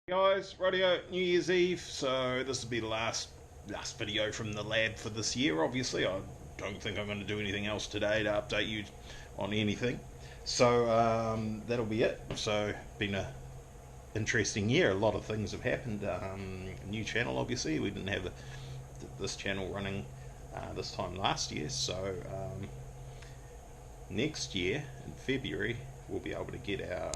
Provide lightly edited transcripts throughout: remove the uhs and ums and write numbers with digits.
Guys, radio New Year's Eve, so this will be the last video from the lab for this year. Obviously, I don't think I'm going to do anything else today to update you on anything. So that'll be it. So been a interesting year. A lot of things have happened. New channel, obviously. We didn't have this channel running this time last year. So next year in February, we'll be able to get our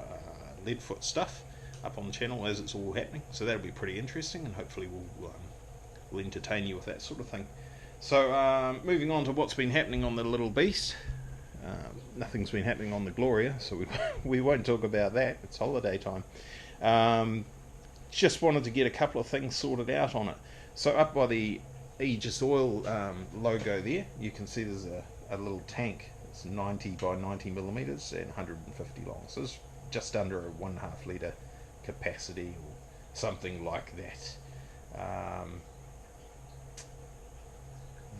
Leadfoot stuff up on the channel as it's all happening, so that'll be pretty interesting, and hopefully we'll entertain you with that sort of thing. So moving on to what's been happening on the little beast. Nothing's been happening on the Gloria, so we won't talk about that. It's holiday time. Just wanted to get a couple of things sorted out on it. So up by the Aegis Oil logo there, you can see there's a little tank. It's 90 by 90 millimeters and 150 long, so it's just under a 1.5 litre capacity or something like that.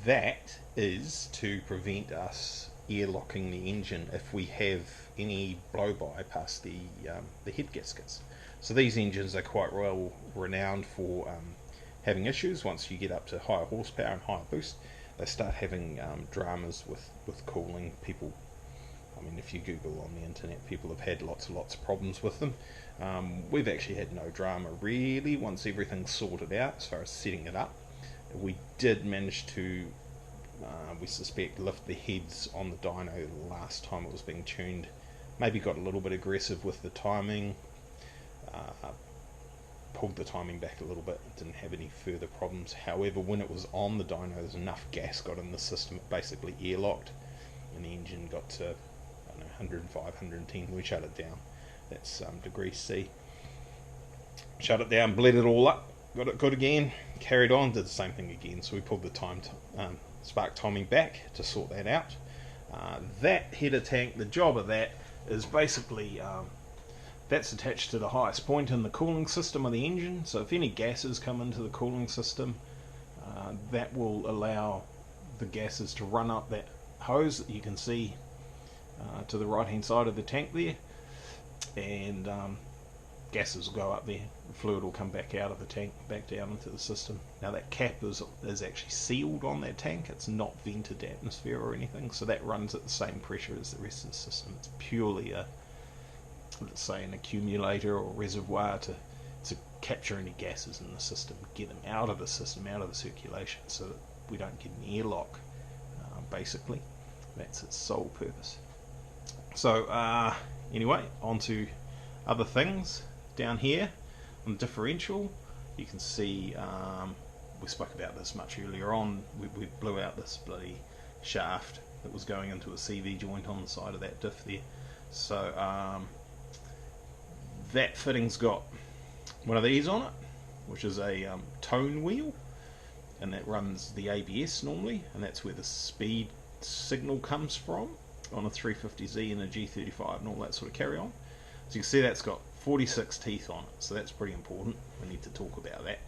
That is to prevent us airlocking the engine if we have any blow-by past the head gaskets. So these engines are quite well renowned for having issues. Once you get up to higher horsepower and higher boost, they start having dramas with cooling. People, I mean, if you Google on the internet, people have had lots of problems with them. We've actually had no drama really once everything's sorted out as far as setting it up. We did manage to, we suspect, lift the heads on the dyno the last time it was being tuned. Maybe got a little bit aggressive with the timing, pulled the timing back a little bit, didn't have any further problems. However, when it was on the dyno, there's enough gas got in the system, it basically airlocked, and the engine got to, I don't know, 105, 110, we shut it down. That's degrees C. Shut it down, bled it all up, got it good again, carried on, did the same thing again. So we pulled the spark timing back to sort that out. That header tank, the job of that is basically that's attached to the highest point in the cooling system of the engine. So if any gases come into the cooling system, that will allow the gases to run up that hose that you can see to the right hand side of the tank there, and gases will go up there, the fluid will come back out of the tank, back down into the system. Now that cap is actually sealed on that tank, it's not vented atmosphere or anything, so that runs at the same pressure as the rest of the system. It's purely a, let's say, an accumulator or reservoir to capture any gases in the system, get them out of the system, out of the circulation, so that we don't get an airlock. Basically, that's its sole purpose. So anyway, on to other things. Down here on the differential, you can see, we spoke about this much earlier on, we blew out this bloody shaft that was going into a CV joint on the side of that diff there. So that fitting's got one of these on it, which is a tone wheel, and that runs the ABS normally, and that's where the speed signal comes from on a 350Z and a G35 and all that sort of carry on. So you can see that's got 46 teeth on it, so that's pretty important. We need to talk about that.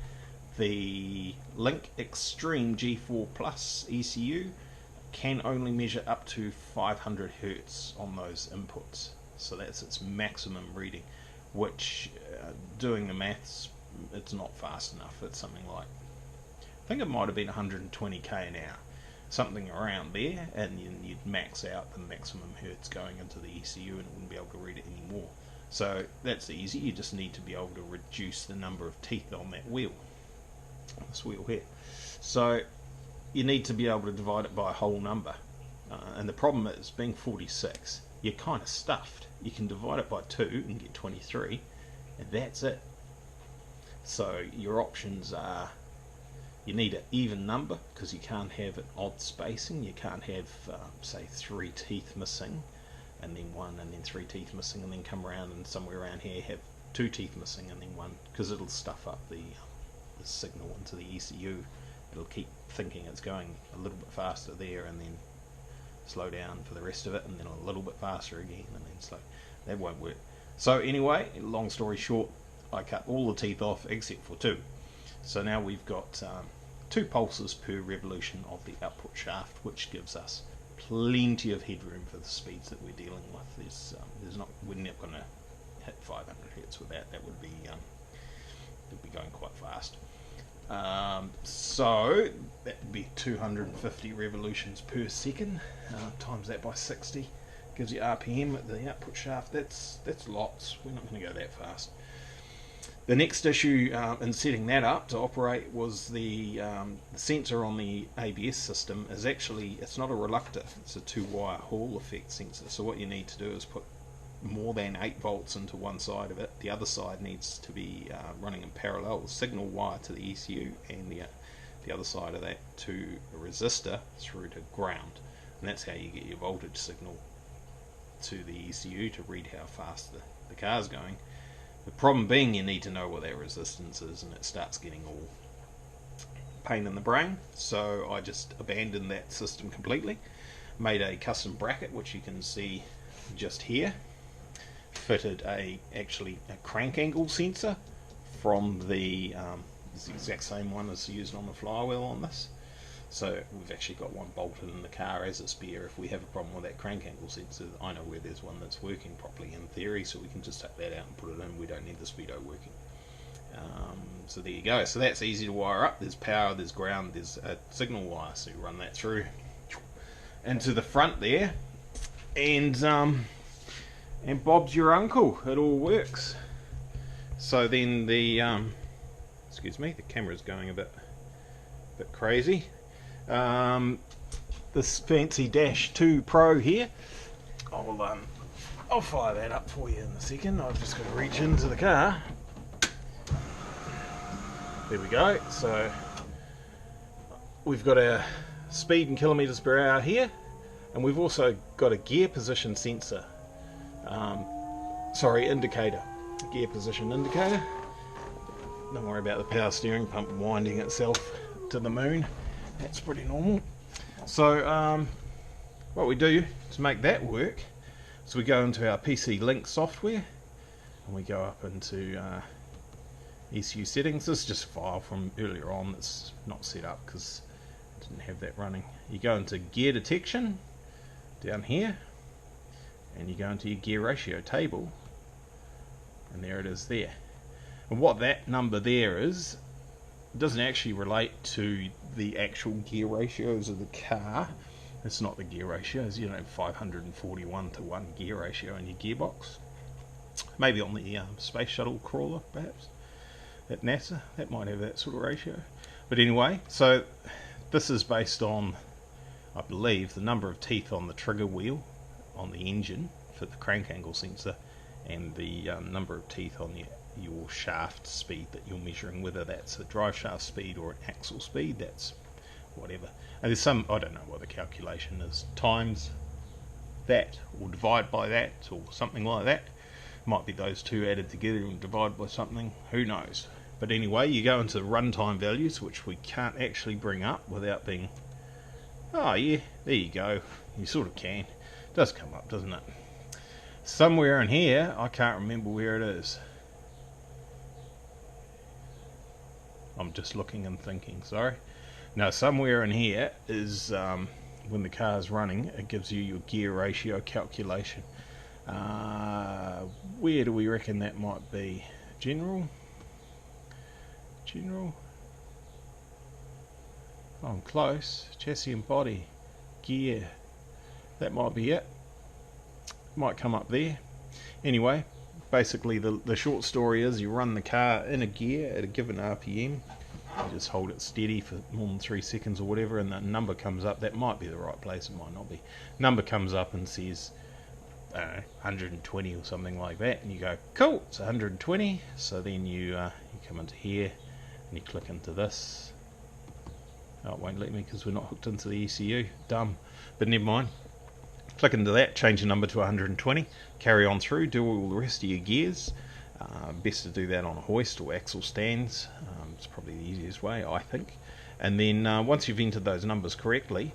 The Link Extreme G4 Plus ECU can only measure up to 500 Hertz on those inputs, so that's its maximum reading, which doing the maths, it's not fast enough. It's something like, I think it might have been 120k an hour, something around there, and you'd max out the maximum hertz going into the ECU and it wouldn't be able to read it anymore. So that's easy, you just need to be able to reduce the number of teeth on that wheel, this wheel here. So you need to be able to divide it by a whole number, and the problem is, being 46, you're kind of stuffed. You can divide it by 2 and get 23, and that's it. So your options are, you need an even number, because you can't have an odd spacing. You can't have, say, 3 teeth missing, and then 1, and then 3 teeth missing, and then come around and somewhere around here have 2 teeth missing, and then 1, because it'll stuff up the signal into the ECU. It'll keep thinking it's going a little bit faster there, and then slow down for the rest of it, and then a little bit faster again, and then slow. That won't work. So anyway, long story short, I cut all the teeth off except for 2. So now we've got 2 pulses per revolution of the output shaft, which gives us plenty of headroom for the speeds that we're dealing with. We're not going to hit 500 Hz with that. That would be So that would be 250 revolutions per second. Times that by 60 gives you RPM at the output shaft. That's lots. We're not going to go that fast. The next issue in setting that up to operate was the sensor on the ABS system is actually, it's not a reluctor, it's a 2-wire Hall effect sensor. So what you need to do is put more than 8 volts into one side of it. The other side needs to be running in parallel, the signal wire to the ECU, and the other side of that to a resistor through to ground. And that's how you get your voltage signal to the ECU to read how fast the car's going. The problem being you need to know what that resistance is, and it starts getting all pain in the brain. So I just abandoned that system completely, made a custom bracket which you can see just here, fitted actually a crank angle sensor from the it's the exact same one as used on the flywheel on this. So we've actually got one bolted in the car as a spare. If we have a problem with that crank angle sensor, I know where there's one that's working properly in theory, so we can just take that out and put it in. We don't need the speedo working. So there you go. So that's easy to wire up. There's power, there's ground, there's a signal wire, so you run that through into the front there, and Bob's your uncle. It all works. So then the excuse me, the camera's going a bit crazy. This fancy Dash 2 Pro here, I'll fire that up for you in a second. I've just got to reach into the car. There we go. So we've got our speed in kilometers per hour here, and we've also got a gear position sensor, indicator, gear position indicator. Don't worry about the power steering pump winding itself to the moon. That's pretty normal. So what we do to make that work is we go into our PC Link software and we go up into ECU settings. This is just a file from earlier on that's not set up because I didn't have that running. You go into gear detection down here, and you go into your gear ratio table, and there it is there. And what that number there is, it doesn't actually relate to the actual gear ratios of the car. It's not the gear ratios, 541 to 1 gear ratio in your gearbox. Maybe on the space shuttle crawler, perhaps, at NASA, that might have that sort of ratio. But anyway, so this is based on, I believe, the number of teeth on the trigger wheel on the engine for the crank angle sensor, and the number of teeth on your shaft speed that you're measuring, whether that's a drive shaft speed or an axle speed, that's whatever. And there's some, I don't know what the calculation is, times that or divide by that or something like that. Might be those two added together and divide by something, who knows. But anyway, you go into the runtime values, which we can't actually bring up without being, oh yeah, there you go, you sort of can. It does come up, doesn't it? Somewhere in here, I can't remember where it is. I'm just looking and thinking, sorry. Now somewhere in here is when the car's running, it gives you your gear ratio calculation. Where do we reckon that might be? General? Oh, I'm close. Chassis and body. Gear. That might be it. Might come up there. Anyway, basically the short story is you run the car in a gear at a given RPM. You just hold it steady for more than 3 seconds or whatever, and the number comes up. That might be the right place, it might not be. Number comes up and says 120 or something like that, and you go, cool, it's 120. So then you come into here and you click into this. Oh, it won't let me because we're not hooked into the ECU. Dumb. But never mind. Click into that, change the number to 120, carry on through, do all the rest of your gears. Best to do that on a hoist or axle stands. It's probably the easiest way, I think. And then once you've entered those numbers correctly,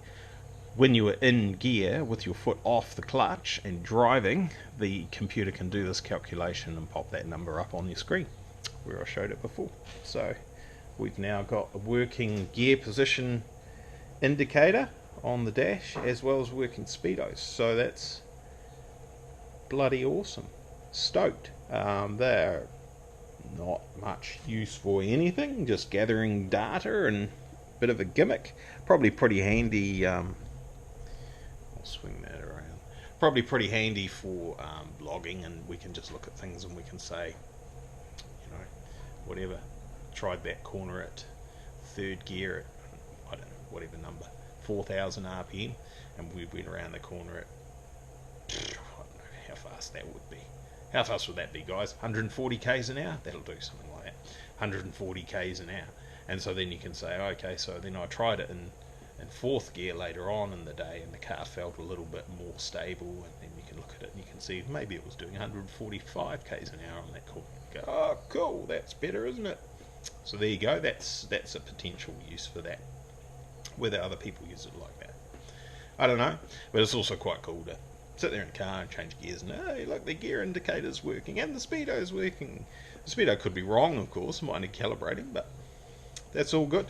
when you are in gear with your foot off the clutch and driving, the computer can do this calculation and pop that number up on your screen where I showed it before. So we've now got a working gear position indicator on the dash as well as working speedos, so that's bloody awesome. Stoked. They're not much use for anything, just gathering data and a bit of a gimmick. Probably pretty handy. I'll swing that around. Probably pretty handy for logging, and we can just look at things and we can say, you know, whatever. Tried that corner at third gear at, I don't know, whatever number, 4,000 RPM, and we went around the corner at, I don't know how fast that would be. How fast would that be, guys? 140 k's an hour? That'll do something like that. 140 k's an hour. And so then you can say, okay, so then I tried it in fourth gear later on in the day, and the car felt a little bit more stable, and then you can look at it and you can see maybe it was doing 145 k's an hour on that corner. You go, oh, cool, that's better, isn't it? So there you go. That's a potential use for that. Whether other people use it like that, I don't know. But it's also quite cool to sit there in the car and change gears and, hey, look, the gear indicator's working and the speedo's working. The speedo could be wrong, of course, might need calibrating, but that's all good.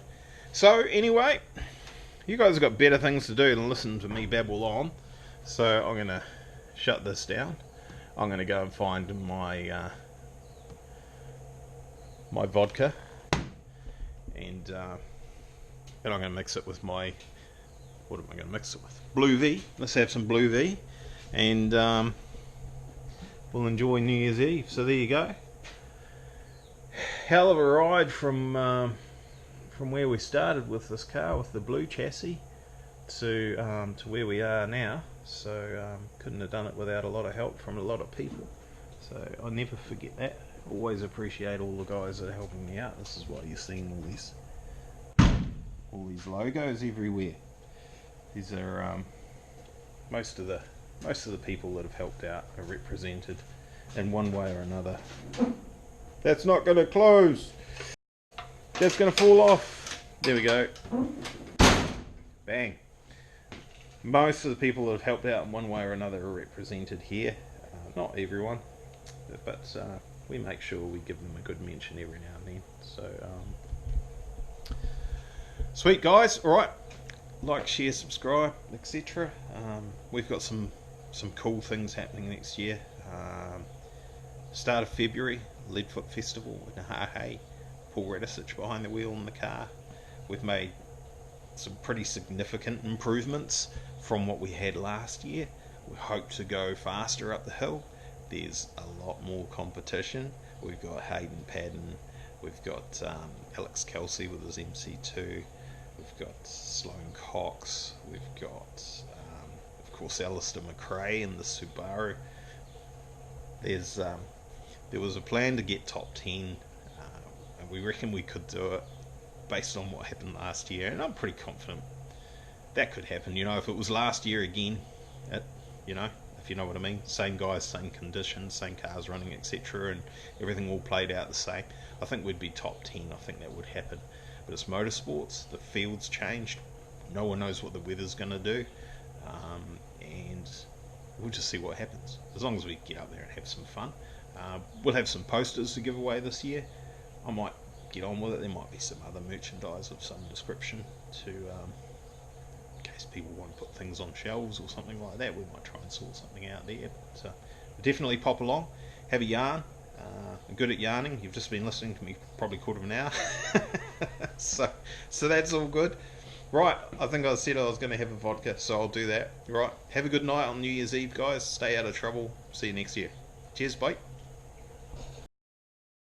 So anyway, you guys have got better things to do than listen to me babble on. So I'm going to shut this down. I'm going to go and find my my vodka, and I'm going to mix it with my, what am I going to mix it with? Blue V. Let's have some Blue V, and we'll enjoy New Year's Eve. So there you go. Hell of a ride from where we started with this car, with the blue chassis, to where we are now. So couldn't have done it without a lot of help from a lot of people. So I never forget that. Always appreciate all the guys that are helping me out. This is why you're seeing all these logos everywhere. These are most of the people that have helped out are represented in one way or another. That's not going to close. That's going to fall off. There we go. Bang. Most of the people that have helped out in one way or another are represented here. Not everyone, but we make sure we give them a good mention every now and then. So, sweet guys. All right, like, share, subscribe, etc. We've got some cool things happening next year. Start of February, Leadfoot Festival in Hahe. Paul Radisich behind the wheel in the car. We've made some pretty significant improvements from what we had last year. We hope to go faster up the hill. There's a lot more competition. We've got Hayden Padden, we've got Alex Kelsey with his MC2, we've got Sloane Cox, we've got of course Alistair McRae in the Subaru. There was a plan to get top 10, and we reckon we could do it based on what happened last year, and I'm pretty confident that could happen. You know, if it was last year again, you know, if you know what I mean, same guys, same conditions, same cars running, etc., and everything all played out the same, I think we'd be top 10. I think that would happen. But it's motorsports, the field's changed, no one knows what the weather's going to do, and we'll just see what happens, as long as we get out there and have some fun. We'll have some posters to give away this year. I might get on with it. There might be some other merchandise of some description to, in case people want to put things on shelves or something like that. We might try and sort something out there. But definitely pop along, have a yarn. I'm good at yarning. You've just been listening to me probably a quarter of an hour. so that's all good. Right, I think I said I was going to have a vodka, so I'll do that. Right, have a good night on New Year's Eve, guys. Stay out of trouble. See you next year. Cheers, bye.